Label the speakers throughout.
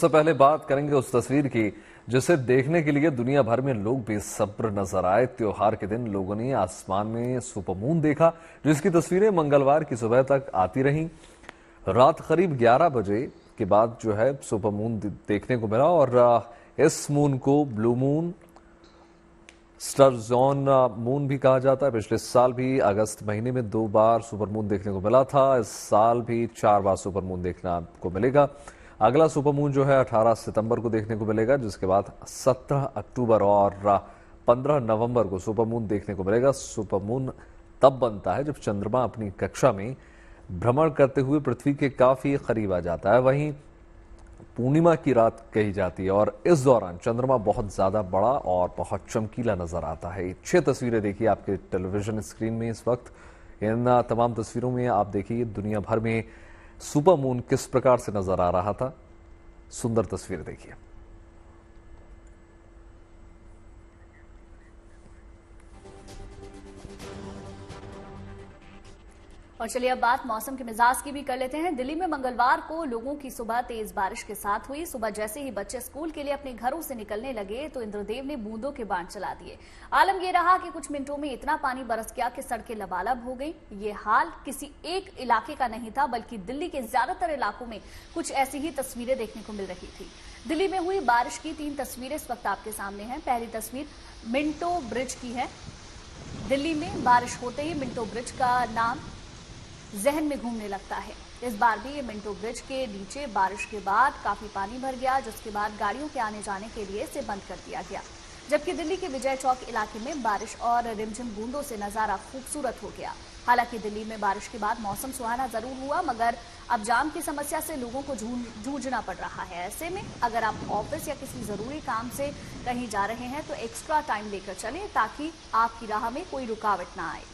Speaker 1: सबसे पहले बात करेंगे उस तस्वीर की जिसे देखने के लिए दुनिया भर में लोग बेसब्र नजर आए। त्योहार के दिन लोगों ने आसमान में सुपरमून देखा, जिसकी तस्वीरें मंगलवार की सुबह तक आती रहीं। रात करीब 11 बजे के बाद जो है सुपरमून देखने को मिला और इस मून को ब्लू मून, स्टारजोन मून भी कहा जाता है। पिछले साल भी अगस्त महीने में 2 बार सुपरमून देखने को मिला था। इस साल भी 4 बार सुपरमून देखने को मिलेगा। अगला सुपरमून जो है 18 सितंबर को देखने को मिलेगा, जिसके बाद 17 अक्टूबर और 15 नवंबर को सुपरमून देखने को मिलेगा। सुपरमून तब बनता है जब चंद्रमा अपनी कक्षा में भ्रमण करते हुए पृथ्वी के काफी करीब आ जाता है। वहीं पूर्णिमा की रात कही जाती है और इस दौरान चंद्रमा बहुत ज्यादा बड़ा और बहुत चमकीला नजर आता है। 6 तस्वीरें देखिए आपके टेलीविजन स्क्रीन में इस वक्त। इन तमाम तस्वीरों में आप देखिए दुनिया भर में सुपरमून किस प्रकार से नजर आ रहा था। सुंदर तस्वीर देखिए।
Speaker 2: और चलिए अब बात मौसम के मिजाज की भी कर लेते हैं। दिल्ली में मंगलवार को लोगों की सुबह तेज बारिश के साथ हुई। सुबह जैसे ही बच्चे स्कूल के लिए अपने घरों से निकलने लगे तो इंद्रदेव ने बूंदों के बाण चला दिए। आलम यह रहा कि कुछ मिनटों में इतना पानी बरस गया कि सड़कें लबालब हो गई। ये हाल किसी एक इलाके का नहीं था, बल्कि दिल्ली के ज्यादातर इलाकों में कुछ ऐसी ही तस्वीरें देखने को मिल रही थी। दिल्ली में हुई बारिश की 3 तस्वीरें इस वक्त आपके सामने हैं। पहली तस्वीर मिंटो ब्रिज की है। दिल्ली में बारिश होते ही मिंटो ब्रिज का नाम जहन में घूमने लगता है। इस बार भी ये मिंटो ब्रिज के नीचे बारिश के बाद काफी पानी भर गया, जिसके बाद गाड़ियों के आने जाने के लिए इसे बंद कर दिया गया। जबकि दिल्ली के विजय चौक इलाके में बारिश और रिमझिम बूंदों से नजारा खूबसूरत हो गया। हालांकि दिल्ली में बारिश के बाद मौसम सुहाना जरूर हुआ, मगर अब जाम की समस्या से लोगों को जूझना पड़ रहा है। ऐसे में अगर आप ऑफिस या किसी जरूरी काम से कहीं जा रहे हैं तो एक्स्ट्रा टाइम लेकर चलें, ताकि आपकी राह में कोई रुकावट ना आए।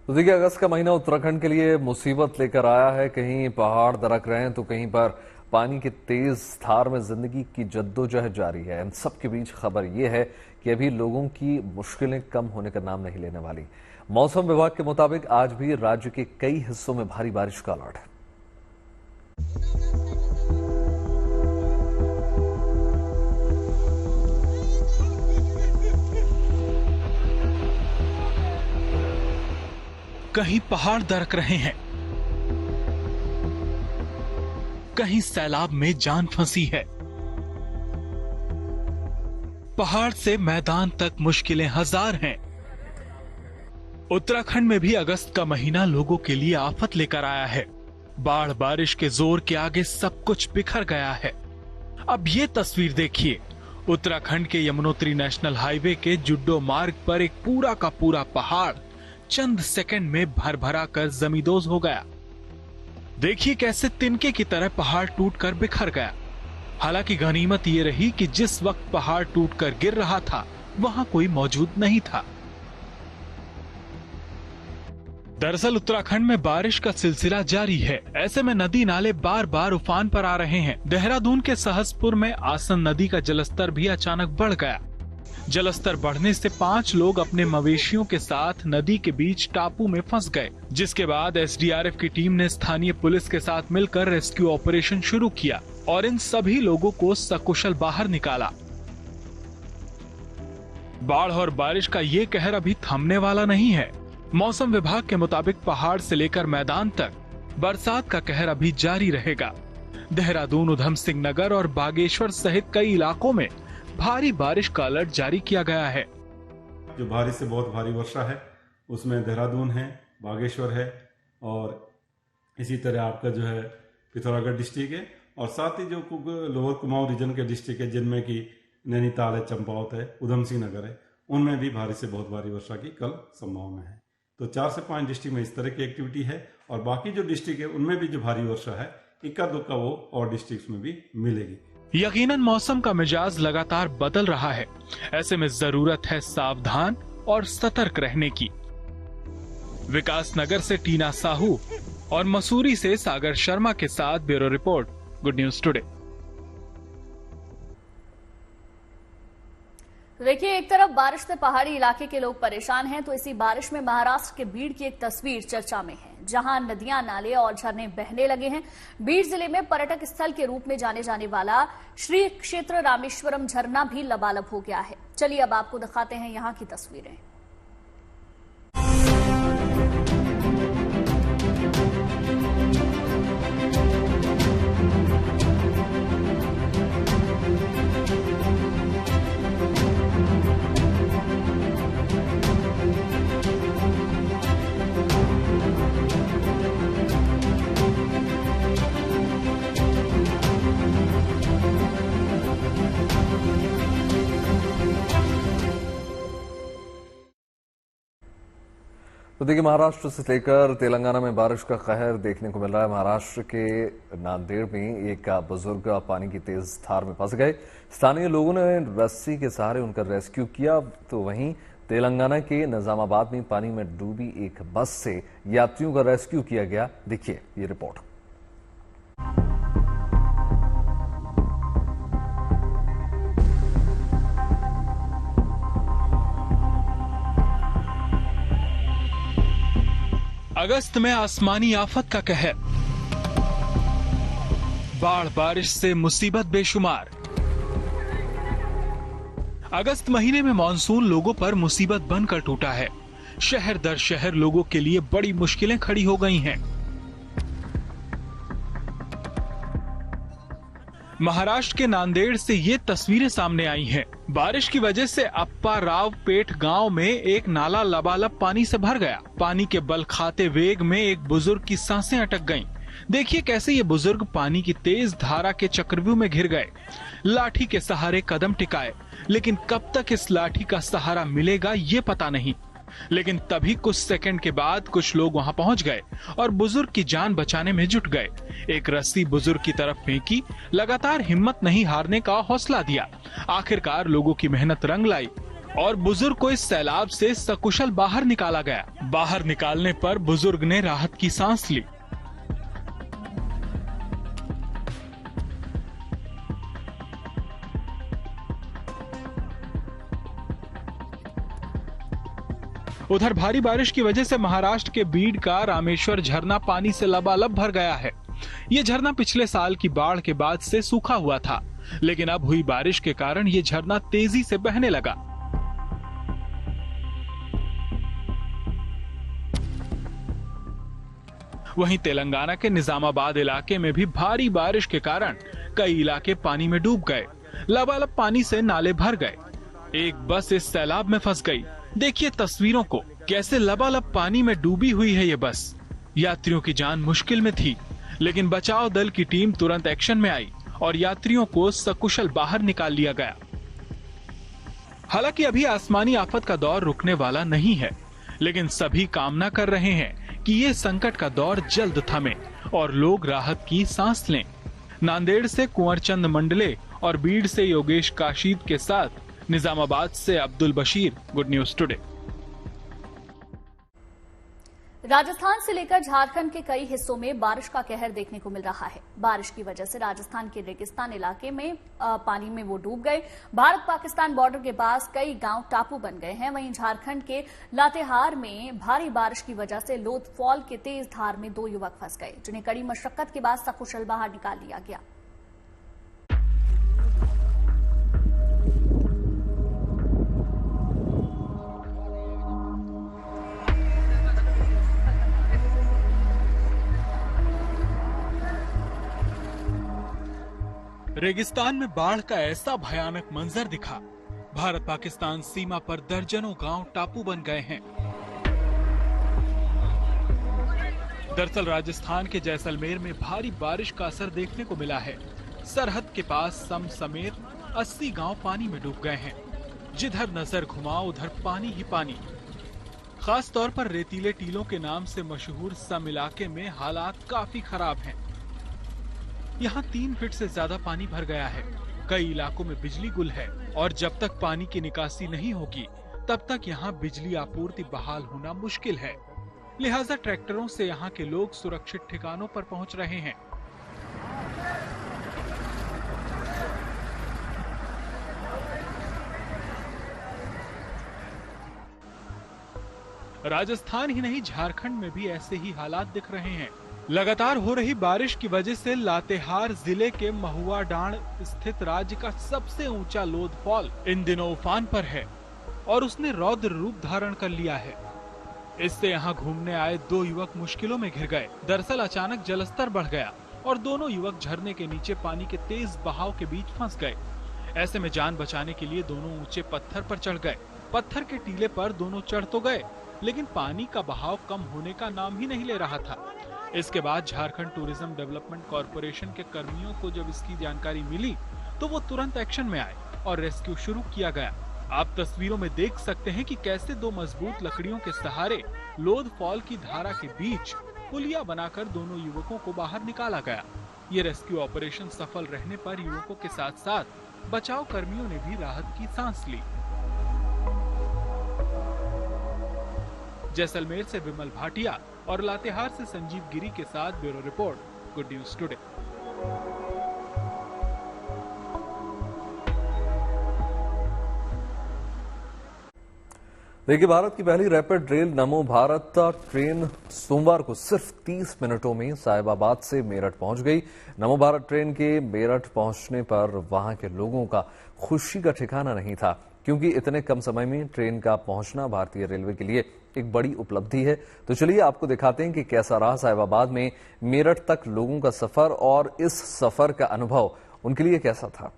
Speaker 1: तो देखिए, अगस्त का महीना उत्तराखंड के लिए मुसीबत लेकर आया है। कहीं पहाड़ दरक रहे हैं तो कहीं पर पानी की तेज धार में जिंदगी की जद्दोजहद जारी है। इन सब के बीच खबर यह है कि अभी लोगों की मुश्किलें कम होने का नाम नहीं लेने वाली। मौसम विभाग के मुताबिक आज भी राज्य के कई हिस्सों में भारी बारिश का अलर्ट है।
Speaker 3: कहीं पहाड़ दरक रहे हैं, कहीं सैलाब में जान फंसी है। पहाड़ से मैदान तक मुश्किलें हजार हैं। उत्तराखंड में भी अगस्त का महीना लोगों के लिए आफत लेकर आया है। बाढ़ बारिश के जोर के आगे सब कुछ बिखर गया है। अब ये तस्वीर देखिए, उत्तराखंड के यमुनोत्री नेशनल हाईवे के जुड्डो मार्ग पर एक पूरा का पूरा पहाड़ चंद सेकंड में भर भरा कर जमींदोज हो गया। देखिए कैसे तिनके की तरह पहाड़ टूटकर बिखर गया। हालांकि गनीमत ये रही कि जिस वक्त पहाड़ टूटकर गिर रहा था वहां कोई मौजूद नहीं था। दरअसल उत्तराखंड में बारिश का सिलसिला जारी है। ऐसे में नदी नाले बार बार उफान पर आ रहे हैं। देहरादून के सहसपुर में आसन नदी का जलस्तर भी अचानक बढ़ गया। जलस्तर बढ़ने से 5 लोग अपने मवेशियों के साथ नदी के बीच टापू में फंस गए, जिसके बाद एसडीआरएफ की टीम ने स्थानीय पुलिस के साथ मिलकर रेस्क्यू ऑपरेशन शुरू किया और इन सभी लोगों को सकुशल बाहर निकाला। बाढ़ और बारिश का ये कहर अभी थमने वाला नहीं है। मौसम विभाग के मुताबिक पहाड़ से लेकर मैदान तक बरसात का कहर अभी जारी रहेगा। देहरादून, उधम सिंह नगर और बागेश्वर सहित कई इलाकों में भारी बारिश का अलर्ट जारी किया गया है।
Speaker 4: जो भारी से बहुत भारी वर्षा है उसमें देहरादून है, बागेश्वर है और इसी तरह आपका जो है पिथौरागढ़ डिस्ट्रिक्ट है और साथ ही जो लोअर कुमाऊं रीजन के डिस्ट्रिक्ट है जिनमें कि नैनीताल है, चंपावत है, उधम सिंह नगर है, उनमें भी भारी से बहुत भारी वर्षा की कल संभावना है। तो 4 से 5 डिस्ट्रिक्ट में इस तरह की एक्टिविटी है और बाकी जो डिस्ट्रिक्ट है उनमें भी जो भारी वर्षा है इक्का दुक्का वो और डिस्ट्रिक्ट में भी मिलेगी।
Speaker 3: यकीनन मौसम का मिजाज लगातार बदल रहा है। ऐसे में जरूरत है सावधान और सतर्क रहने की। विकास नगर से टीना साहू और मसूरी से सागर शर्मा के साथ bureau report, good news today.
Speaker 2: देखिए, एक तरफ बारिश से पहाड़ी इलाके के लोग परेशान हैं, तो इसी बारिश में महाराष्ट्र के बीड़ की एक तस्वीर चर्चा में है, जहां नदियां, नाले और झरने बहने लगे हैं। बीड़ जिले में पर्यटक स्थल के रूप में जाने जाने वाला श्री क्षेत्र रामेश्वरम झरना भी लबालब हो गया है। चलिए अब आपको दिखाते हैं यहां की तस्वीरें।
Speaker 1: तो देखिए, महाराष्ट्र से लेकर तेलंगाना में बारिश का कहर देखने को मिल रहा है। महाराष्ट्र के नांदेड़ में एक बुजुर्ग पानी की तेज धार में फंस गए। स्थानीय लोगों ने रस्सी के सहारे उनका रेस्क्यू किया। तो वहीं तेलंगाना के निजामाबाद में पानी में डूबी एक बस से यात्रियों का रेस्क्यू किया गया। देखिए ये रिपोर्ट।
Speaker 3: अगस्त में आसमानी आफत का कहर, बाढ़ बारिश से मुसीबत बेशुमार। अगस्त महीने में मानसून लोगों पर मुसीबत बनकर टूटा है। शहर दर शहर लोगों के लिए बड़ी मुश्किलें खड़ी हो गई हैं। महाराष्ट्र के नांदेड़ से ये तस्वीरें सामने आई हैं। बारिश की वजह से अप्पा राव पेट गांव में एक नाला लबालब पानी से भर गया। पानी के बल खाते वेग में एक बुजुर्ग की सांसें अटक गईं। देखिए कैसे ये बुजुर्ग पानी की तेज धारा के चक्रव्यूह में घिर गए। लाठी के सहारे कदम टिकाए, लेकिन कब तक इस लाठी का सहारा मिलेगा ये पता नहीं। लेकिन तभी कुछ सेकंड के बाद कुछ लोग वहां पहुंच गए और बुजुर्ग की जान बचाने में जुट गए। एक रस्सी बुजुर्ग की तरफ फेंकी, लगातार हिम्मत नहीं हारने का हौसला दिया। आखिरकार लोगों की मेहनत रंग लाई और बुजुर्ग को इस सैलाब से सकुशल बाहर निकाला गया। बाहर निकालने पर बुजुर्ग ने राहत की सांस ली। उधर भारी बारिश की वजह से महाराष्ट्र के बीड़ का रामेश्वर झरना पानी से लबालब भर गया है। ये झरना पिछले साल की बाढ़ के बाद से सूखा हुआ था, लेकिन अब हुई बारिश के कारण ये झरना तेजी से बहने लगा। वहीं तेलंगाना के निजामाबाद इलाके में भी भारी बारिश के कारण कई इलाके पानी में डूब गए। लबालब पानी से नाले भर गए। एक बस इस सैलाब में फंस गई। देखिए तस्वीरों को, कैसे लबालब पानी में डूबी हुई है ये बस। यात्रियों की जान मुश्किल में थी, लेकिन बचाव दल की टीम तुरंत एक्शन में आई और यात्रियों को सकुशल बाहर निकाल लिया गया। हालांकि अभी आसमानी आफत का दौर रुकने वाला नहीं है, लेकिन सभी कामना कर रहे हैं कि ये संकट का दौर जल्द थमे और लोग राहत की सांस लें। नांदेड़ से कुंवर चंद मंडले और बीड़ से योगेश काशीद के साथ निजामाबाद से Abdul Bashir, good news today.
Speaker 2: Rajasthan से लेकर झारखंड के कई हिस्सों में बारिश का कहर देखने को मिल रहा है। बारिश की वजह से राजस्थान के रेगिस्तान इलाके में पानी में वो डूब गए। भारत पाकिस्तान बॉर्डर के पास कई गांव टापू बन गए हैं। वहीं झारखंड के लातेहार में भारी बारिश की वजह से लोथ फॉल के तेज धार में 2 युवक फंस गए, जिन्हें कड़ी मशक्कत के बाद सकुशल बाहर निकाल लिया गया।
Speaker 3: रेगिस्तान में बाढ़ का ऐसा भयानक मंजर दिखा। भारत पाकिस्तान सीमा पर दर्जनों गांव टापू बन गए हैं। दरअसल राजस्थान के जैसलमेर में भारी बारिश का असर देखने को मिला है। सरहद के पास सम समेत 80 गांव पानी में डूब गए हैं। जिधर नजर घुमाओ उधर पानी ही पानी। खास तौर पर रेतीले टीलों के नाम से मशहूर सम इलाके में हालात काफी खराब हैं। यहाँ 3 फीट से ज्यादा पानी भर गया है। कई इलाकों में बिजली गुल है और जब तक पानी की निकासी नहीं होगी तब तक यहाँ बिजली आपूर्ति बहाल होना मुश्किल है। लिहाजा ट्रैक्टरों से यहाँ के लोग सुरक्षित ठिकानों पर पहुँच रहे हैं। राजस्थान ही नहीं, झारखंड में भी ऐसे ही हालात दिख रहे हैं। लगातार हो रही बारिश की वजह से लातेहार जिले के महुआ डांड स्थित राज्य का सबसे ऊंचा लोध फॉल इन दिनों उफान पर है और उसने रौद्र रूप धारण कर लिया है। इससे यहाँ घूमने आए 2 युवक मुश्किलों में घिर गए। दरअसल अचानक जलस्तर बढ़ गया और दोनों युवक झरने के नीचे पानी के तेज बहाव के बीच फंस गए। ऐसे में जान बचाने के लिए दोनों ऊंचे पत्थर पर चढ़ गए। पत्थर के टीले पर दोनों चढ़ तो गए, लेकिन पानी का बहाव कम होने का नाम ही नहीं ले रहा था। इसके बाद झारखंड टूरिज्म डेवलपमेंट कॉरपोरेशन के कर्मियों को जब इसकी जानकारी मिली तो वो तुरंत एक्शन में आए और रेस्क्यू शुरू किया गया। आप तस्वीरों में देख सकते हैं कि कैसे 2 मजबूत लकड़ियों के सहारे लोध फॉल की धारा के बीच पुलिया बनाकर दोनों युवकों को बाहर निकाला गया। ये रेस्क्यू ऑपरेशन सफल रहने पर युवकों के साथ साथ बचाव कर्मियों ने भी राहत की सांस ली। जैसलमेर से विमल भाटिया और लातेहार से संजीव गिरी के साथ bureau report, good news today.
Speaker 1: देखिए, भारत की पहली रैपिड रेल नमो भारत ट्रेन सोमवार को सिर्फ 30 मिनटों में साहिबाबाद से मेरठ पहुंच गई। नमो भारत ट्रेन के मेरठ पहुंचने पर वहां के लोगों का खुशी का ठिकाना नहीं था, क्योंकि इतने कम समय में ट्रेन का पहुंचना भारतीय रेलवे के लिए एक बड़ी उपलब्धि है। तो चलिए आपको दिखाते हैं कि कैसा रहा साहिबाबाद में मेरठ तक लोगों का सफर और इस सफर का अनुभव उनके लिए कैसा था।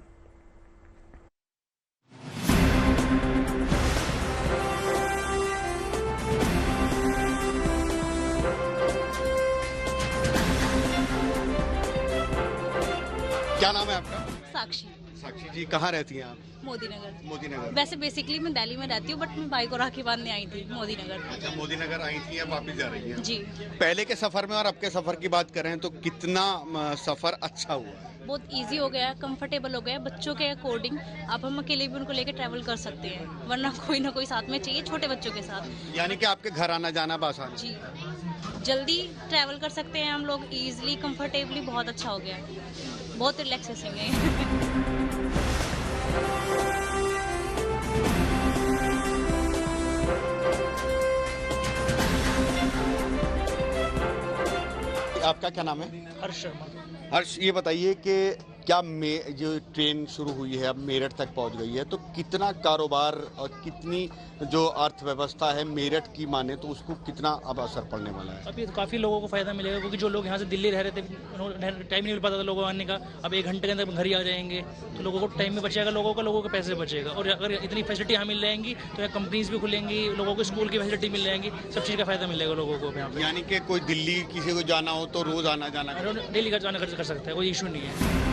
Speaker 5: क्या नाम है आपका?
Speaker 6: साक्षी।
Speaker 5: साक्षी जी, कहाँ रहती हैं आप?
Speaker 6: मोदी नगर।
Speaker 5: मोदी नगर।
Speaker 6: वैसे बेसिकली मैं दिल्ली में रहती हूँ, बट मैं भाई को राखी बांधने आई थी मोदी नगर।
Speaker 5: अच्छा, मोदी नगर आई थी, अब वापस जा रही हैं?
Speaker 6: जी।
Speaker 5: पहले के सफर में और अब के सफर की बात करें तो कितना सफर अच्छा हुआ?
Speaker 6: बहुत इजी हो गया, कंफर्टेबल हो गया। बच्चों के अकॉर्डिंग अब हम अकेले भी उनको लेके ट्रैवल कर सकते हैं, वरना कोई ना कोई साथ में चाहिए, छोटे बच्चों के साथ।
Speaker 5: यानी कि आपके घर आना जाना आसान है?
Speaker 6: जी, जल्दी ट्रैवल कर सकते हैं हम लोग इजिली, कंफर्टेबली। बहुत अच्छा हो गया, बहुत रिलैक्सेसिंग है।
Speaker 5: आपका क्या नाम है?
Speaker 7: हर्ष शर्मा।
Speaker 5: हर्ष, ये बताइए कि क्या जो ट्रेन शुरू हुई है अब मेरठ तक पहुंच गई है, तो कितना कारोबार और कितनी जो अर्थव्यवस्था है मेरठ की माने तो उसको कितना अब असर पड़ने वाला है?
Speaker 7: अभी तो काफ़ी लोगों को फायदा मिलेगा, क्योंकि जो लोग यहाँ से दिल्ली रह रहे थे, टाइम नहीं मिल पाता था लोगों को आने का। अब 1 घंटे के अंदर घर ही आ जाएंगे, तो लोगों को टाइम भी बचेगा, लोगों के पैसे बचेगा। और अगर इतनी फैसिलिटी यहाँ मिल जाएंगी तो यहाँ कंपनीज भी खुलेंगी, लोगों को स्कूल की फैसिलिटी मिल जाएंगी, सब चीज़ का फायदा मिलेगा लोगों को यहाँ पे।
Speaker 5: यानी कि कोई दिल्ली किसी को जाना हो तो रोज आना जाना
Speaker 7: डेली का जाना कर सकता है, कोई इशू नहीं है।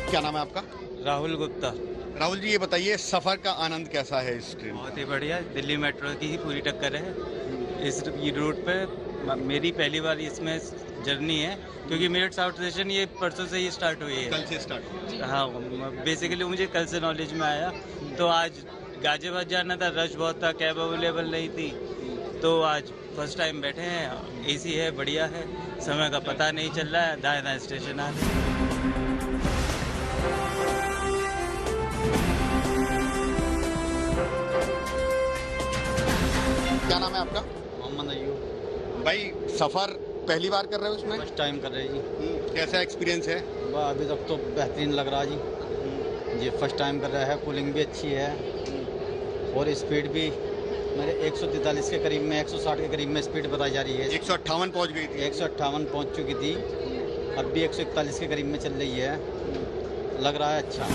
Speaker 5: क्या नाम है आपका?
Speaker 8: राहुल गुप्ता।
Speaker 5: राहुल जी, ये बताइए सफर का आनंद कैसा है इस ट्रेन?
Speaker 8: बहुत ही बढ़िया, दिल्ली मेट्रो की ही पूरी टक्कर है इस रूट पे। मेरी पहली बार इसमें जर्नी है, क्योंकि मेरठ साउथ स्टेशन ये परसों से ही स्टार्ट हुई है।
Speaker 5: कल से स्टार्ट हुई?
Speaker 8: हाँ, बेसिकली मुझे कल से नॉलेज में आया। तो आज गाजियाबाद जाना था, रश बहुत था, कैब अवेलेबल नहीं थी, तो आज फर्स्ट टाइम बैठे हैं। एसी है, बढ़िया है, समय का पता नहीं चल रहा है, दाएं दाएं स्टेशन आ रहे हैं।
Speaker 5: क्या नाम है आपका?
Speaker 8: मोहम्मद अय्यूब।
Speaker 5: भाई, सफर पहली बार कर रहे हो इसमें?
Speaker 8: फर्स्ट टाइम कर रहे हैं जी।
Speaker 5: कैसा एक्सपीरियंस है?
Speaker 8: अभी तक तो बेहतरीन लग रहा जी। जी, फर्स्ट टाइम कर रहा है, कूलिंग भी अच्छी है और स्पीड भी मेरे 143 के करीब में, 160 के करीब में स्पीड बताई जा रही है।
Speaker 5: 158 पहुंच गई थी?
Speaker 8: 158 पहुंच चुकी थी, अब भी 141 के करीब में चल रही है। लग रहा है अच्छा।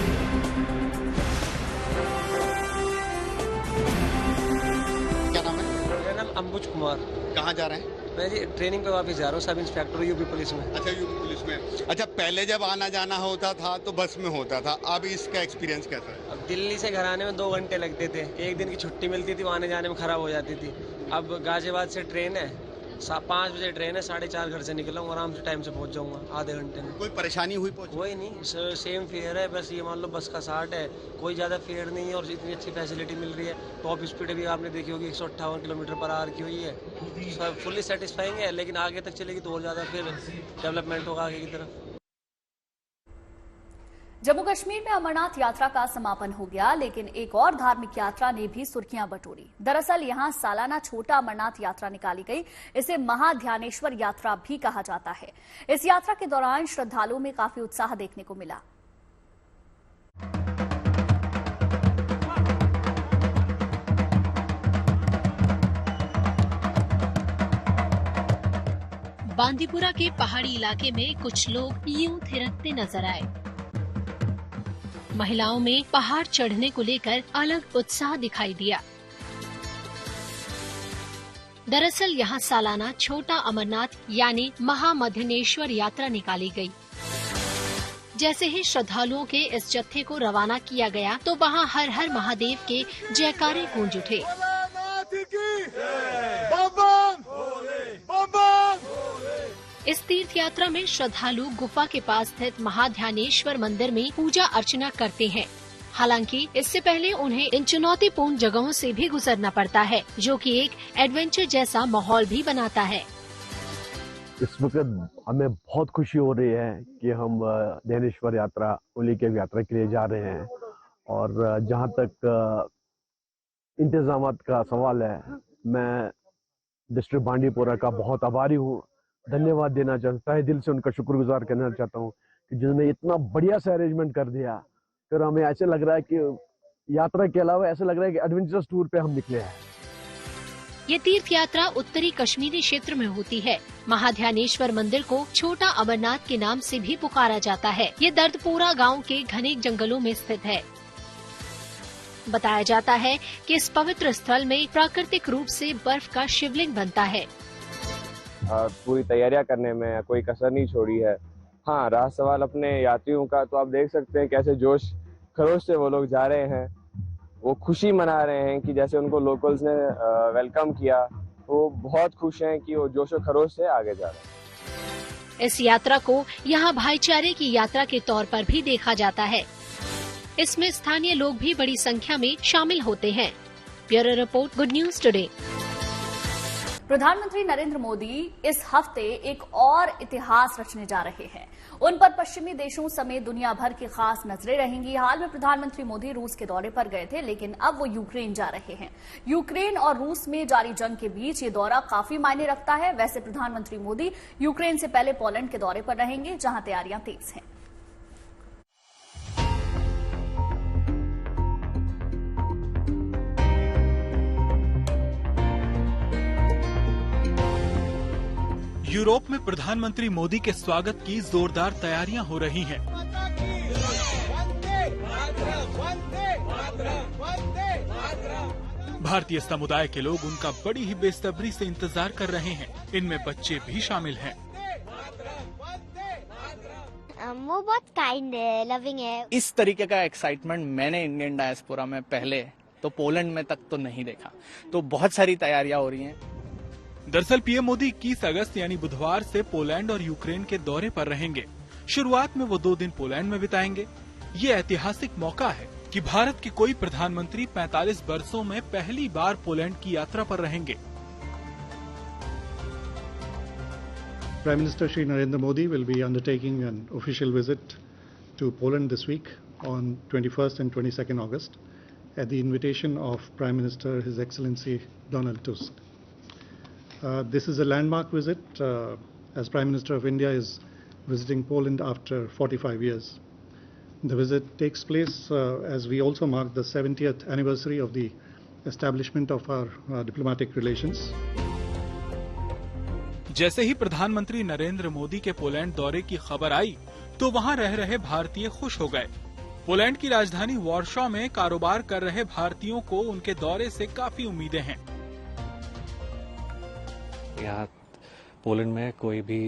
Speaker 5: क्या नाम है?
Speaker 9: मेरा नाम अंबुज कुमार।
Speaker 5: कहाँ जा रहे हैं?
Speaker 9: मैं जी ट्रेनिंग पे वापस जा रहा हूँ, सब इंस्पेक्टर यूपी पुलिस में।
Speaker 5: अच्छा, यूपी पुलिस में। अच्छा, पहले जब आना जाना होता था तो बस में होता था, अब इसका एक्सपीरियंस कैसा है?
Speaker 9: अब दिल्ली से घर आने में 2 घंटे लगते थे, 1 दिन की छुट्टी मिलती थी, वो आने जाने में खराब हो जाती थी। अब गाजियाबाद से ट्रेन है, 5 बजे ट्रेन है, 4:30 घर से निकला हूँ, आराम से टाइम से पहुँच जाऊँगा आधे घंटे में।
Speaker 5: कोई परेशानी हुई पहुँच?
Speaker 9: कोई नहीं, सेम फेयर है, बस ये मान लो बस का 60 है, कोई ज़्यादा फेयर नहीं है और इतनी अच्छी फैसिलिटी मिल रही है। टॉप स्पीड भी आपने देखी होगी 158 किलोमीटर पर आवर की हुई है, सब फुल्ली सेटिस्फाइंग है। लेकिन आगे तक चलेगी तो और ज़्यादा फिर डेवलपमेंट होगा आगे की तरफ।
Speaker 2: जम्मू कश्मीर में अमरनाथ यात्रा का समापन हो गया, लेकिन एक और धार्मिक यात्रा ने भी सुर्खियां बटोरी। दरअसल यहां सालाना छोटा अमरनाथ यात्रा निकाली गई। इसे महाध्यानेश्वर यात्रा भी कहा जाता है। इस यात्रा के दौरान श्रद्धालुओं में काफी उत्साह देखने को मिला।
Speaker 10: बांदीपुरा के पहाड़ी इलाके में कुछ लोग यूं थिरकते नजर आए। महिलाओं में पहाड़ चढ़ने को लेकर अलग उत्साह दिखाई दिया। दरअसल यहां सालाना छोटा अमरनाथ यानी महामध्यनेश्वर यात्रा निकाली गई। जैसे ही श्रद्धालुओं के इस जत्थे को रवाना किया गया तो वहां हर हर महादेव के जयकारे गूंज उठे। इस तीर्थ यात्रा में श्रद्धालु गुफा के पास स्थित महाध्यानेश्वर मंदिर में पूजा अर्चना करते हैं। हालांकि इससे पहले उन्हें इन चुनौतीपूर्ण जगहों से भी गुजरना पड़ता है, जो कि एक एडवेंचर जैसा माहौल भी बनाता है।
Speaker 11: इस वक्त हमें बहुत खुशी हो रही है कि हम ध्यानेश्वर यात्रा ओली के यात्रा के लिए जा रहे हैं। और जहां तक इंतजामात का सवाल है, मैं डिस्ट्रिक्ट बांदीपुरा का बहुत आभारी हूँ। धन्यवाद देना चाहता है, दिल से उनका शुक्रगुजार करना चाहता हूँ कि जिन्होंने इतना बढ़िया से अरेंजमेंट कर दिया। फिर हमें ऐसे लग रहा है कि यात्रा के अलावा ऐसा लग रहा है कि एडवेंचरस टूर पे हम निकले हैं।
Speaker 10: ये तीर्थ यात्रा उत्तरी कश्मीरी क्षेत्र में होती है। महाध्यानेश्वर मंदिर को छोटा अमरनाथ के नाम से भी पुकारा जाता है। ये दर्दपोरा गांव के घने जंगलों में स्थित है। बताया जाता है कि इस पवित्र स्थल में प्राकृतिक रूप से बर्फ का शिवलिंग बनता है।
Speaker 12: पूरी तैयारियां करने में कोई कसर नहीं छोड़ी है। हाँ, रहा सवाल अपने यात्रियों का, तो आप देख सकते हैं कैसे जोश खरोश से वो लोग जा रहे हैं। वो खुशी मना रहे हैं कि जैसे उनको लोकल्स ने वेलकम किया, वो बहुत खुश हैं कि वो जोश और खरोश से आगे जा रहे हैं।
Speaker 10: इस यात्रा को यहाँ भाईचारे की यात्रा के तौर पर भी देखा जाता है। इसमें स्थानीय लोग भी बड़ी संख्या में शामिल होते हैं। Bureau report, good news today.
Speaker 2: प्रधानमंत्री नरेंद्र मोदी इस हफ्ते एक और इतिहास रचने जा रहे हैं। उन पर पश्चिमी देशों समेत दुनिया भर की खास नजरें रहेंगी। हाल में प्रधानमंत्री मोदी रूस के दौरे पर गए थे, लेकिन अब वो यूक्रेन जा रहे हैं। यूक्रेन और रूस में जारी जंग के बीच ये दौरा काफी मायने रखता है। वैसे प्रधानमंत्री मोदी यूक्रेन से पहले पोलैंड के दौरे पर रहेंगे, जहां तैयारियां तेज हैं।
Speaker 3: यूरोप में प्रधानमंत्री मोदी के स्वागत की जोरदार तैयारियां हो रही हैं। भारतीय समुदाय के लोग उनका बड़ी ही बेसब्री से इंतजार कर रहे हैं। इनमें बच्चे भी शामिल हैं।
Speaker 13: वो बहुत काइंड है, लविंग है।
Speaker 14: इस तरीके का एक्साइटमेंट मैंने इंडियन डायस्पोरा में पहले तो पोलैंड में तक तो नहीं देखा। तो बहुत सारी तैयारियां हो रही हैं।
Speaker 3: दरअसल पीएम मोदी 21 अगस्त यानी बुधवार से पोलैंड और यूक्रेन के दौरे पर रहेंगे। शुरुआत में वो 2 दिन पोलैंड में बिताएंगे। ये ऐतिहासिक मौका है कि भारत के कोई प्रधानमंत्री 45 वर्षों में पहली बार पोलैंड की यात्रा पर रहेंगे।
Speaker 15: Prime Minister Shri Narendra Modi will be undertaking an official visit to Poland this week on 21st and 22nd August at the invitation of Prime Minister His Excellency Donald Tusk. This is a landmark visit as Prime Minister of India is visiting Poland after 45 years. The visit takes place as we also mark the 70th anniversary of the establishment of our diplomatic relations.
Speaker 3: जैसे ही प्रधानमंत्री नरेंद्र मोदी के Poland दौरे की खबर आई तो वहां रह रहे भारतीय खुश हो गए। पोलैंड की राजधानी वॉर्शा में कारोबार कर रहे भारतीयों को उनके दौरे से काफी उम्मीदें हैं।
Speaker 16: यहाँ पोलैंड में कोई भी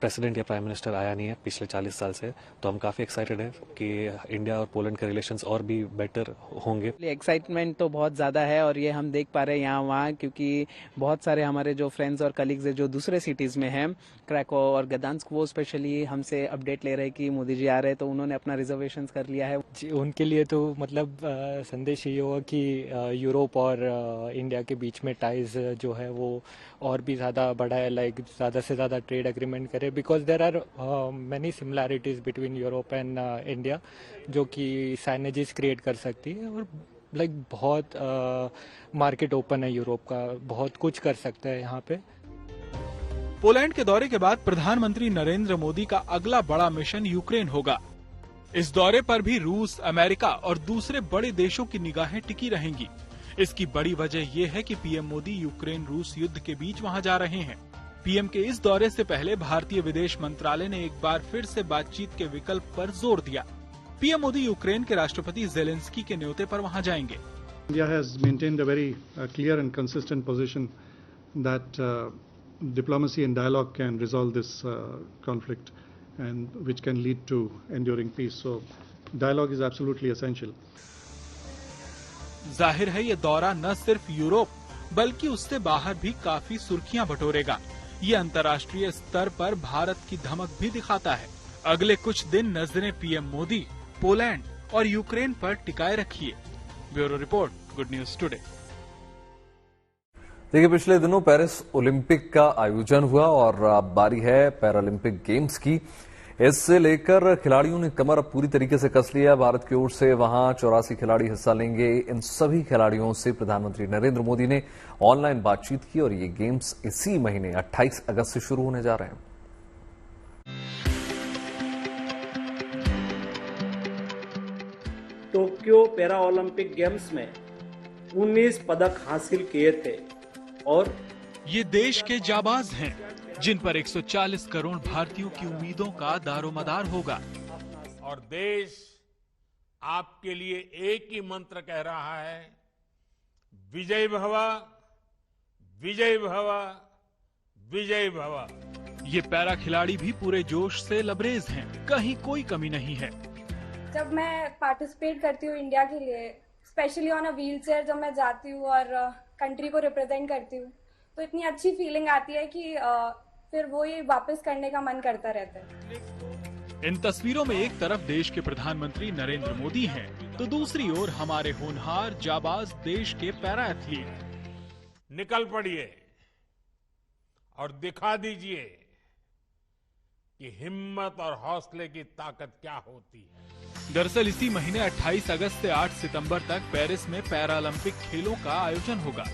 Speaker 16: प्रेसिडेंट या प्राइम मिनिस्टर आया नहीं है पिछले 40 साल से, तो हम काफ़ी एक्साइटेड हैं कि इंडिया और पोलैंड के रिलेशंस और भी बेटर होंगे।
Speaker 14: एक्साइटमेंट तो बहुत ज़्यादा है और ये हम देख पा रहे हैं यहाँ वहाँ, क्योंकि बहुत सारे हमारे जो फ्रेंड्स और कलीग्स हैं जो दूसरे सिटीज़ में हैं, क्रैको और गदांस्क, वो स्पेशली हमसे अपडेट ले रहे हैं कि मोदी जी आ रहे हैं, तो उन्होंने अपना रिजर्वेशंस कर लिया है।
Speaker 17: उनके लिए तो मतलब संदेश ये होगा कि यूरोप और इंडिया के बीच में टाइज जो है वो और भी ज़्यादा बढ़ा है, लाइक ज़्यादा से ज़्यादा ट्रेड एग्रीमेंट करे, because there are many similarities between Europe and India जो कि साइनेजेस क्रिएट कर सकती है और लाइक बहुत मार्केट ओपन है यूरोप का, बहुत कुछ कर सकता है यहाँ पे।
Speaker 3: पोलैंड के दौरे के बाद प्रधानमंत्री नरेंद्र मोदी का अगला बड़ा मिशन यूक्रेन होगा। इस दौरे पर भी रूस, अमेरिका और दूसरे बड़े देशों की निगाहें टिकी रहेंगी। इसकी बड़ी वजह ये है कि पीएम मोदी यूक्रेन रूस युद्ध के बीच वहां जा रहे हैं। पीएम के इस दौरे से पहले भारतीय विदेश मंत्रालय ने एक बार फिर से बातचीत के विकल्प पर जोर दिया। पीएम मोदी यूक्रेन के राष्ट्रपति जेलेंस्की के न्योते पर वहां जाएंगे।
Speaker 15: India has maintained a very clear and consistent position that diplomacy and dialogue can resolve this conflict and which can lead to enduring peace. So dialogue is absolutely essential.
Speaker 3: जाहिर है ये दौरा न सिर्फ यूरोप बल्कि उससे बाहर भी काफी सुर्खियां बटोरेगा। ये अंतर्राष्ट्रीय स्तर पर भारत की धमक भी दिखाता है। अगले कुछ दिन नजरें पीएम मोदी, पोलैंड और यूक्रेन पर टिकाए रखिए। Bureau report, good news today.
Speaker 1: देखिए, पिछले दिनों पेरिस ओलंपिक का आयोजन हुआ और अब बारी है पैरालंपिक गेम्स की। इससे लेकर खिलाड़ियों ने कमर अब पूरी तरीके से कस लिया। भारत की ओर से वहां 84 खिलाड़ी हिस्सा लेंगे। इन सभी खिलाड़ियों से प्रधानमंत्री नरेंद्र मोदी ने ऑनलाइन बातचीत की और ये गेम्स इसी महीने 28 अगस्त से शुरू होने जा रहे हैं।
Speaker 18: टोक्यो पैरा ओलंपिक गेम्स में 19 पदक हासिल किए थे और
Speaker 3: ये देश के जाबाज हैं जिन पर 140 करोड़ भारतीयों की उम्मीदों का दारोमदार होगा।
Speaker 19: और देश आपके लिए एक ही मंत्र कह रहा है, विजय भव, विजय भव, विजय भव।
Speaker 3: ये पैरा खिलाड़ी भी पूरे जोश से लबरेज हैं, कहीं कोई कमी नहीं है।
Speaker 20: जब मैं पार्टिसिपेट करती हूँ इंडिया के लिए, specially on a wheel chair, जब मैं जाती हूँ और कंट्री को रिप्रेजेंट करती हूँ, तो इतनी अच्छी फीलिंग आती है कि फिर वो ही वापस करने का मन करता रहता है।
Speaker 3: इन तस्वीरों में एक तरफ देश के प्रधानमंत्री नरेंद्र मोदी हैं, तो दूसरी ओर हमारे होनहार जाबाज देश के पैरा एथलीट।
Speaker 19: निकल पड़िए और दिखा दीजिए कि हिम्मत और हौसले की ताकत क्या होती है।
Speaker 3: दरअसल इसी महीने 28 अगस्त से 8 सितंबर तक पेरिस में पैरालंपिक खेलों का आयोजन होगा।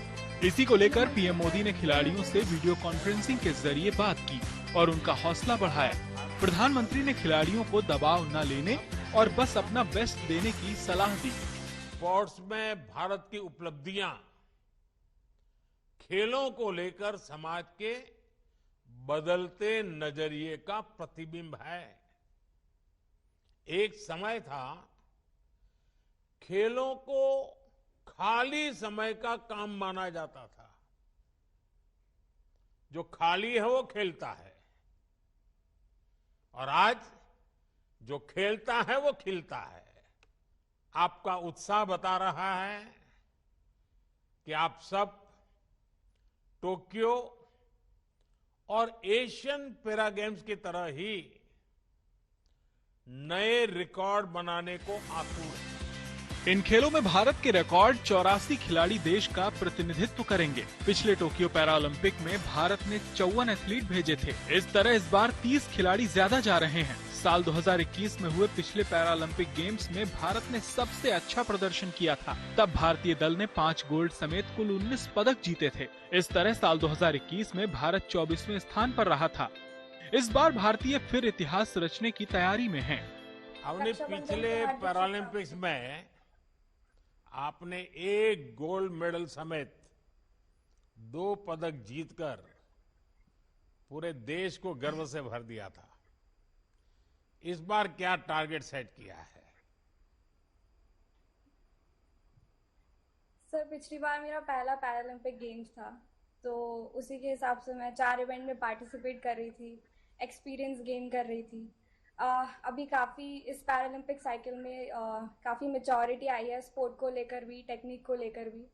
Speaker 3: इसी को लेकर पीएम मोदी ने खिलाड़ियों से वीडियो कॉन्फ्रेंसिंग के जरिए बात की और उनका हौसला बढ़ाया। प्रधानमंत्री ने खिलाड़ियों को दबाव न लेने और बस अपना बेस्ट देने की सलाह दी।
Speaker 19: स्पोर्ट्स में भारत की उपलब्धियां खेलों को लेकर समाज के बदलते नजरिए का प्रतिबिंब है। एक समय था खेलों को खाली समय का काम माना जाता था। जो खाली है वो खेलता है और आज जो खेलता है वो खिलता है। आपका उत्साह बता रहा है कि आप सब टोक्यो और एशियन पैरा गेम्स की तरह ही नए रिकॉर्ड बनाने को आतुर हैं।
Speaker 3: इन खेलों में भारत के रिकॉर्ड 84 खिलाड़ी देश का प्रतिनिधित्व करेंगे। पिछले टोक्यो पैरालंपिक में भारत ने 54 एथलीट भेजे थे। इस तरह इस बार 30 खिलाड़ी ज्यादा जा रहे हैं। साल 2021 में हुए पिछले पैरालंपिक गेम्स में भारत ने सबसे अच्छा प्रदर्शन किया था। तब भारतीय दल ने 5 गोल्ड समेत कुल 19 पदक जीते थे। इस तरह साल 2021 में भारत 24वें स्थान पर रहा था। इस बार भारतीय फिर इतिहास रचने की तैयारी में हैं।
Speaker 19: हमने पिछले पैरालंपिक्स में आपने 1 गोल्ड मेडल समेत 2 पदक जीतकर पूरे देश को गर्व से भर दिया था। इस बार क्या टारगेट सेट किया है?
Speaker 20: सर, पिछली बार मेरा पहला पैरालंपिक गेम्स था, तो उसी के हिसाब से मैं 4 इवेंट में पार्टिसिपेट कर रही थी, एक्सपीरियंस गेन कर रही थी। अभी काफ़ी इस पैरालंपिक साइकिल में काफ़ी मैच्योरिटी आई है, स्पोर्ट को लेकर भी, टेक्निक को लेकर भी।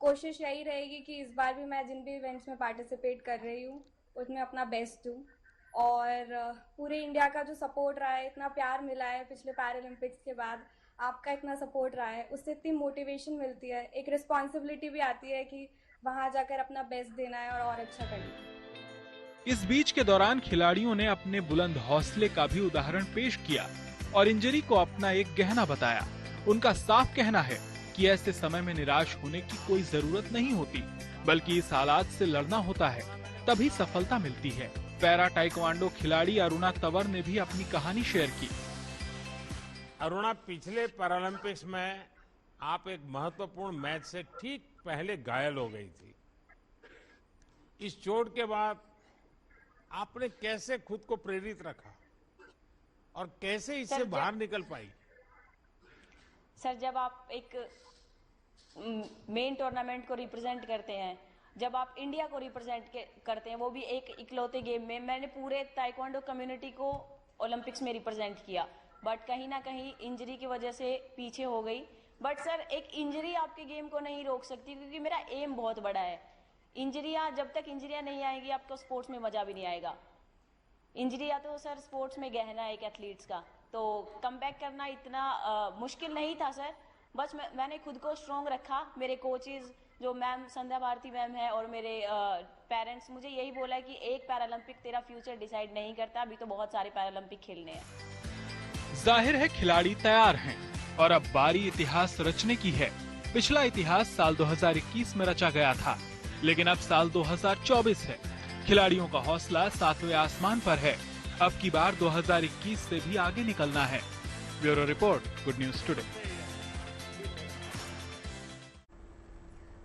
Speaker 20: कोशिश यही रहेगी कि इस बार भी मैं जिन भी इवेंट्स में पार्टिसिपेट कर रही हूँ उसमें अपना बेस्ट दूँ। और पूरे इंडिया का जो सपोर्ट रहा है, इतना प्यार मिला है पिछले पैरालंपिक्स के बाद, आपका इतना सपोर्ट रहा है, उससे इतनी मोटिवेशन मिलती है, एक रिस्पॉन्सिबिलिटी भी आती है कि वहाँ जाकर अपना बेस्ट देना है और अच्छा करना है।
Speaker 3: इस बीच के दौरान खिलाड़ियों ने अपने बुलंद हौसले का भी उदाहरण पेश किया और इंजरी को अपना एक गहना बताया। उनका साफ कहना है कि ऐसे समय में निराश होने की कोई जरूरत नहीं होती, बल्कि इस हालात से लड़ना होता है, तभी सफलता मिलती है। पैरा टाइक्वांडो खिलाड़ी अरुणा तंवर ने भी अपनी कहानी शेयर की।
Speaker 19: अरुणा, पिछले पैरालंपिक्स में आप एक महत्वपूर्ण मैच से ठीक पहले घायल हो गई थी। इस चोट के बाद आपने कैसे खुद को प्रेरित रखा और कैसे इससे बाहर निकल पाई?
Speaker 21: सर, जब आप एक मेन टूर्नामेंट को रिप्रेजेंट करते हैं, जब आप इंडिया को रिप्रेजेंट करते हैं, वो भी एक इकलौते गेम में, मैंने पूरे ताइक्वांडो कम्युनिटी को ओलंपिक्स में रिप्रेजेंट किया, बट कहीं ना कहीं इंजरी की वजह से पीछे हो गई। बट सर, एक इंजरी आपके गेम को नहीं रोक सकती, क्योंकि मेरा एम बहुत बड़ा है। जब तक इंजरियां नहीं आएगी, आपको स्पोर्ट्स में मजा भी नहीं आएगा। इंजरियां तो सर स्पोर्ट्स में गहना है एक एथलीट्स का, तो कमबैक करना इतना मुश्किल नहीं था सर। बस मैंने खुद को स्ट्रॉन्ग रखा। मेरे कोचेज जो मैम संध्या भारती मैम है और मेरे पेरेंट्स, मुझे यही बोला कि एक पैरालंपिक तेरा फ्यूचर डिसाइड नहीं करता, अभी तो बहुत सारे पैरालंपिक खेलने हैं।
Speaker 3: जाहिर है खिलाड़ी तैयार हैं और अब बारी इतिहास रचने की है। पिछला इतिहास साल 2021 में रचा गया था, लेकिन अब साल 2024 है। खिलाड़ियों का हौसला 7वें आसमान पर है। अब की बार 2021 से भी आगे निकलना है। Bureau report, good news today.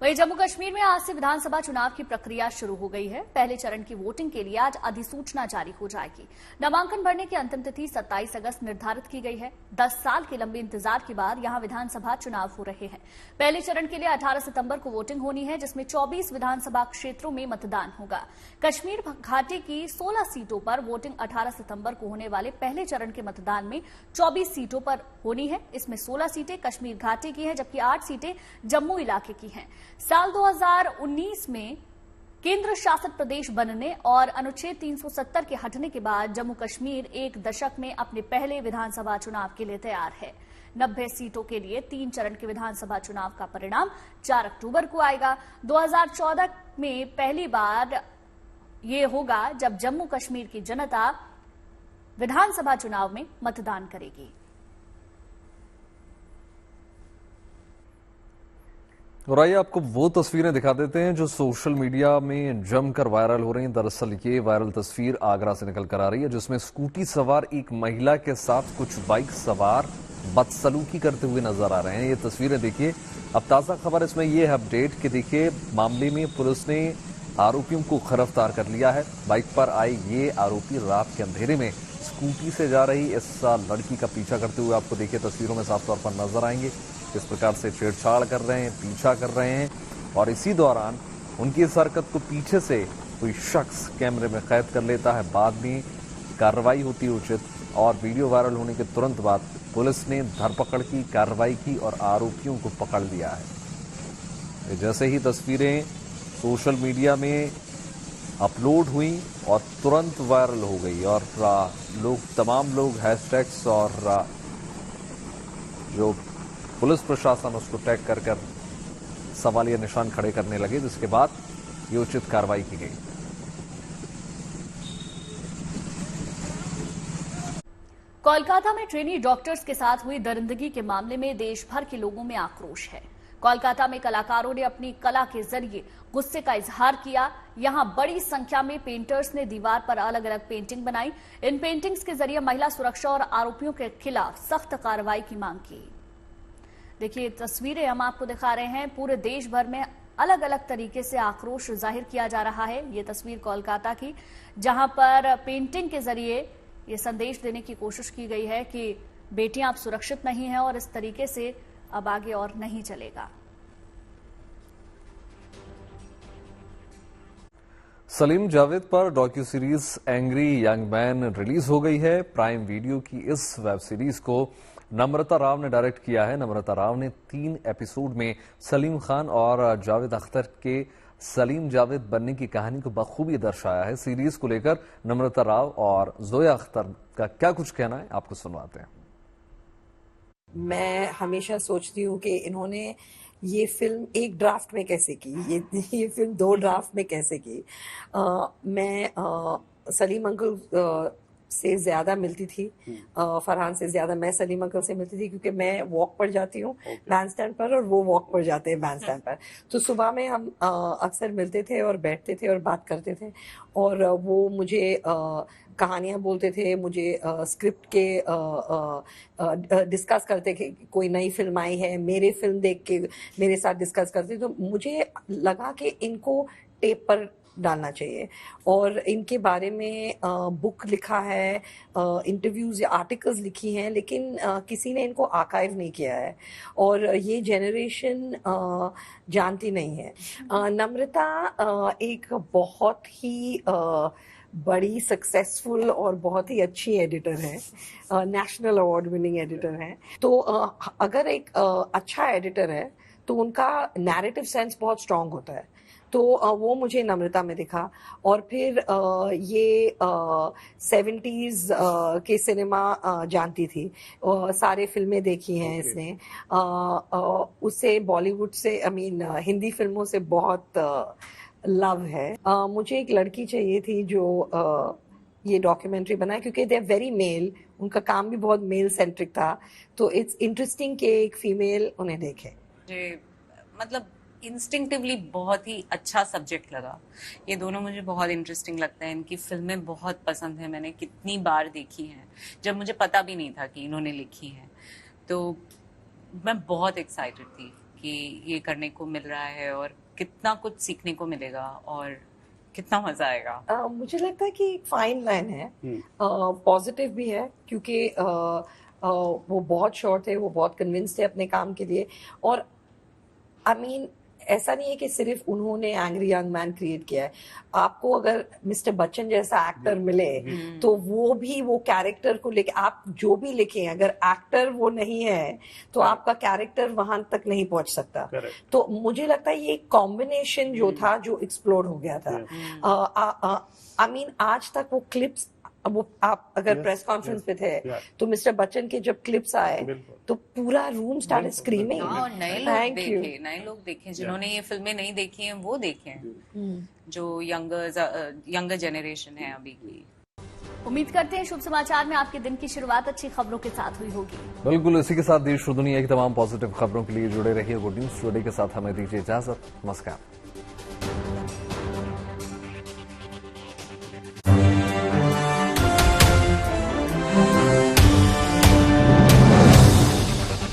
Speaker 2: वहीं जम्मू कश्मीर में आज से विधानसभा चुनाव की प्रक्रिया शुरू हो गई है। पहले चरण की वोटिंग के लिए आज अधिसूचना जारी हो जाएगी। नामांकन भरने की अंतिम तिथि 27 अगस्त निर्धारित की गई है। 10 साल के लंबे इंतजार के बाद यहां विधानसभा चुनाव हो रहे हैं। पहले चरण के लिए 18 सितंबर को वोटिंग होनी है, जिसमें 24 विधानसभा क्षेत्रों में मतदान होगा। कश्मीर घाटी की 16 सीटों पर वोटिंग 18 सितंबर को होने वाले पहले चरण के मतदान में 24 सीटों पर होनी है। इसमें 16 सीटें कश्मीर घाटी की हैं, जबकि 8 सीटें जम्मू इलाके की हैं। साल 2019 में केंद्र शासित प्रदेश बनने और अनुच्छेद 370 के हटने के बाद जम्मू कश्मीर एक दशक में अपने पहले विधानसभा चुनाव के लिए तैयार है। 90 सीटों के लिए 3 चरण के विधानसभा चुनाव का परिणाम 4 अक्टूबर को आएगा। 2014 में पहली बार ये होगा जब जम्मू कश्मीर की जनता विधानसभा चुनाव में मतदान करेगी।
Speaker 1: और आइए आपको वो तस्वीरें दिखा देते हैं जो सोशल मीडिया में जमकर वायरल हो रही हैं। दरअसल ये वायरल तस्वीर आगरा से निकल कर आ रही है, जिसमें स्कूटी सवार एक महिला के साथ कुछ बाइक सवार बदसलूकी करते हुए नजर आ रहे हैं। ये तस्वीरें देखिए। अब ताजा खबर इसमें यह है अपडेट कि देखिए, मामले में पुलिस ने आरोपियों को गिरफ्तार कर लिया है। बाइक पर आए ये आरोपी रात के अंधेरे में स्कूटी से जा रही इस लड़की का पीछा करते हुए आपको देखिए तस्वीरों में साफ तौर पर नजर आएंगे। किस प्रकार से छेड़छाड़ कर रहे हैं, पीछा कर रहे हैं, और इसी दौरान उनकी इस हरकत को पीछे से कोई शख्स कैमरे में कैद कर लेता है। बाद में कार्रवाई होती है उचित, और वीडियो वायरल होने के तुरंत बाद पुलिस ने धरपकड़ की, कार्रवाई की और आरोपियों को पकड़ लिया है। जैसे ही तस्वीरें सोशल मीडिया में अपलोड हुई और तुरंत वायरल हो गई, और तमाम लोग हैशटैग्स और जो पुलिस प्रशासन उसको टैग कर कर सवालिया निशान खड़े करने लगे, जिसके बाद ये उचित कार्रवाई की गई।
Speaker 2: कोलकाता में ट्रेनी डॉक्टर्स के साथ हुई दरिंदगी के मामले में देश भर के लोगों में आक्रोश है। कोलकाता में कलाकारों ने अपनी कला के जरिए गुस्से का इजहार किया। यहां बड़ी संख्या में पेंटर्स ने दीवार पर अलग अलग पेंटिंग बनाई। इन पेंटिंग्स के जरिए महिला सुरक्षा और आरोपियों के खिलाफ सख्त कार्रवाई की मांग की। देखिए तस्वीरें हम आपको दिखा रहे हैं। पूरे देश भर में अलग अलग तरीके से आक्रोश जाहिर किया जा रहा है। ये तस्वीर कोलकाता की, जहां पर पेंटिंग के जरिए ये संदेश देने की कोशिश की गई है कि बेटियां अब सुरक्षित नहीं हैं और इस तरीके से अब आगे और नहीं चलेगा।
Speaker 1: सलीम जावेद पर docu series angry young man release हो गई है। प्राइम वीडियो की इस वेब सीरीज को नम्रता राव ने डायरेक्ट किया है। नम्रता राव ने 3 एपिसोड में सलीम खान और जावेद अख्तर के सलीम जावेद बनने की कहानी को बखूबी दर्शाया है। सीरीज को लेकर नम्रता राव और जोया अख्तर का क्या कुछ कहना है, आपको सुनवाते हैं।
Speaker 22: मैं हमेशा सोचती हूँ कि इन्होंने
Speaker 4: ये फिल्म एक ड्राफ्ट में कैसे की, ये फिल्म 2 ड्राफ्ट में कैसे की। मैं सलीम अंकल से ज्यादा मिलती थी, फरहान से ज्यादा मैं सलीम अंकल से मिलती थी, क्योंकि मैं वॉक पर जाती हूँ बैंड स्टैंड पर और वो वॉक पर जाते हैं बैंड स्टैंड पर। तो सुबह में हम अक्सर मिलते थे और बैठते थे और बात करते थे, और वो मुझे कहानियाँ बोलते थे, मुझे स्क्रिप्ट के डिस्कस करते थे, कोई नई फिल्म आई है मेरे फिल्म देख के मेरे साथ डिस्कस करते। तो मुझे लगा कि इनको टेप पर डालना चाहिए, और इनके बारे में बुक लिखा है, इंटरव्यूज या आर्टिकल्स लिखी हैं, लेकिन किसी ने इनको आर्काइव नहीं किया है, और ये जनरेशन जानती नहीं है। नम्रता एक बहुत ही बड़ी सक्सेसफुल और बहुत ही अच्छी एडिटर है, नेशनल अवार्ड विनिंग एडिटर है। तो अगर एक अच्छा एडिटर है तो उनका नैरेटिव सेंस बहुत स्ट्रांग होता है, तो वो मुझे नम्रता में दिखा। और फिर ये 70s के सिनेमा जानती थी, सारे फिल्में देखी हैं इसने, उससे बॉलीवुड से हिंदी फिल्मों से बहुत लव है। मुझे एक लड़की चाहिए थी जो ये डॉक्यूमेंट्री बनाए, क्योंकि दे आर वेरी मेल, उनका काम भी बहुत मेल सेंट्रिक था, तो इट्स इंटरेस्टिंग कि एक फीमेल उन्हें देखे।
Speaker 22: मतलब इंस्टिंक्टिवली बहुत ही अच्छा सब्जेक्ट लगा। ये दोनों मुझे बहुत इंटरेस्टिंग लगता है, इनकी फिल्में बहुत पसंद है, मैंने कितनी बार देखी हैं, जब मुझे पता भी नहीं था कि इन्होंने लिखी हैं। तो मैं बहुत एक्साइटेड थी कि ये करने को मिल रहा है और कितना कुछ सीखने को मिलेगा और कितना मजा आएगा।
Speaker 4: मुझे लगता है कि एक फाइन लाइन है, पॉजिटिव भी है, क्योंकि वो बहुत श्योर थे, वो बहुत कन्विंस्ड थे अपने काम के लिए, और ऐसा नहीं है कि सिर्फ उन्होंने एंग्री यंग मैन क्रिएट किया है। आपको अगर मिस्टर बच्चन जैसा एक्टर मिले तो वो भी वो कैरेक्टर को लेके, आप जो भी लिखें, अगर एक्टर वो नहीं है तो आपका कैरेक्टर वहां तक नहीं पहुंच सकता। तो मुझे लगता है ये कॉम्बिनेशन जो था, जो एक्सप्लोर हो गया था। आज तक वो क्लिप्स, वो आप अगर प्रेस कॉन्फ्रेंस पे थे तो मिस्टर बच्चन के जब क्लिप्स आए तो पूरा रूम स्टार्टेड स्क्रीमिंग।
Speaker 22: नए लोग देखें जिन्होंने ये फिल्में नहीं देखी हैं, वो देखें, जो यंगर जनरेशन है अभी की।
Speaker 2: उम्मीद करते हैं शुभ समाचार में आपके दिन की शुरुआत अच्छी खबरों के साथ हुई होगी।
Speaker 1: बिल्कुल, इसी के साथ देश और दुनिया की तमाम पॉजिटिव खबरों के लिए जुड़े रहिए गुड न्यूज टुडे के साथ। हमें दीजिए इजाजत, नमस्कार।